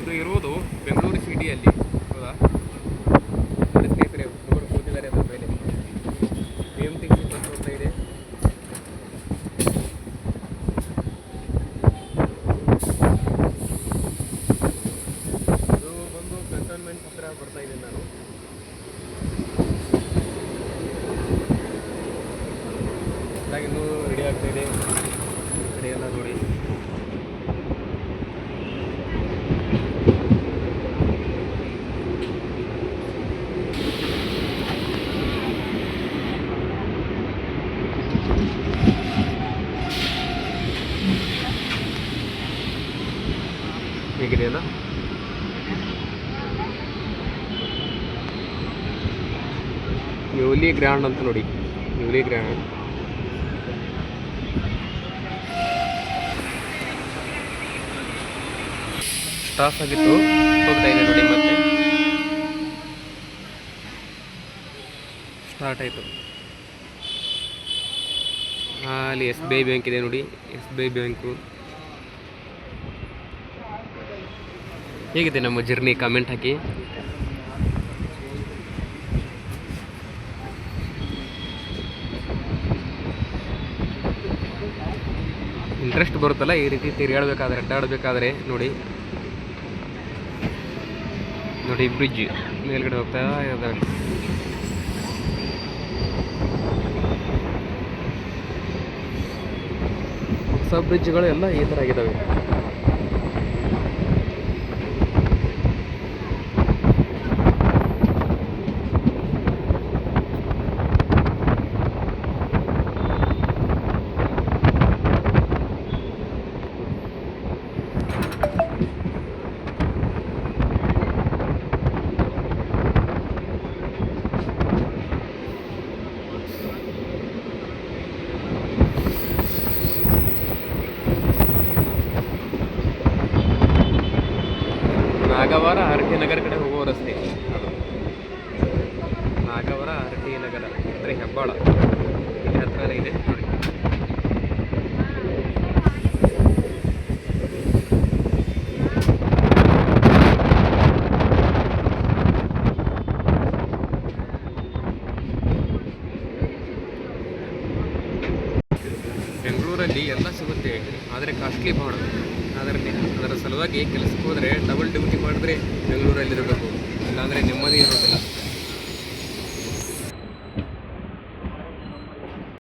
ಇದು ಇರೋದು ಬೆಂಗಳೂರು ಸಿಟಿಯಲ್ಲಿ, ಹೌದಾ? ನೋಡಿ ಸ್ನೇಹಿತರೆ, ಹುಡುಗರು ಕೂತಿದ್ದಾರೆ ಅದರ ಮೇಲೆ. BMTC ಬಸ್ ಹೋಗ್ತಾ ಇದೆ. ಇದು ಬಂದು ಕಂಟೋನ್ಮೆಂಟ್ ಹತ್ರ ಬರ್ತಾ ಇದ್ದೀನಿ ನಾನು. ಇನ್ನೂ ರೆಡಿ ಆಗ್ತಾ ಇದೆ, ರೆಡಿ ಎಲ್ಲ ನೋಡಿ. ಹೇಗಿದೆಯಲ್ಲ, ನ್ಯೂಲಿ ಗ್ರ್ಯಾಂಡ್ ಅಂತ ನೋಡಿ, ನ್ಯೂಲಿ ಗ್ರ್ಯಾಂಡ್. ಸ್ಟಾಫ್ ಆಗಿತ್ತು, ಹೋಗ್ತಾ ಇದೆ ನೋಡಿ, ಮತ್ತೆ ಸ್ಟಾರ್ಟ್ ಆಯಿತು. ಅಲ್ಲಿ SBI ಬ್ಯಾಂಕ್ ಇದೆ ನೋಡಿ, SBI ಬ್ಯಾಂಕು. ಹೇಗಿದೆ ನಮ್ಮ ಜರ್ನಿ? ಕಾಮೆಂಟ್ ಹಾಕಿ. ಇಂಟ್ರೆಸ್ಟ್ ಬರುತ್ತಲ್ಲ ಈ ರೀತಿ ತಿರುಗಾಡಬೇಕಾದ್ರೆ, ಅಡ್ಡಾಡಬೇಕಾದ್ರೆ. ನೋಡಿ ನೋಡಿ, ಬ್ರಿಡ್ಜ್ ಮೇಲ್ಗಡೆ ಹೋಗ್ತಾ ಇದ್ದಾವೆ. ಹೊಸ ಬ್ರಿಡ್ಜ್ಗಳು ಎಲ್ಲ ಈ ಥರ ಆಗಿದ್ದಾವೆ. ನಾಗವಾರ RT ನಗರ ಕಡೆ ಹೋಗೋ ರಸ್ತೆ ಅದು. ನಾಗವಾರ RT ನಗರ ಅಂದರೆ ಹೆಬ್ಬಾಳ, ಇಲ್ಲಿ ಹತ್ರನೇ ಇದೆ ನೋಡಿ. ಬೆಂಗಳೂರಲ್ಲಿ ಎಲ್ಲ ಸಿಗುತ್ತೆ, ಆದರೆ ಕಾಸ್ಟ್ಲಿ ಭಾಳ. ಅದರ ಸಲುವಾಗಿ ಕೆಲಸಕ್ಕೆ ಹೋದರೆ ಡಬಲ್ ಡ್ಯೂಟಿ ಮಾಡಿದ್ರೆ ಬೆಂಗಳೂರಲ್ಲಿರಬೇಕು, ಇಲ್ಲಾಂದರೆ ನೆಮ್ಮದಿ ಇರುತ್ತೆ.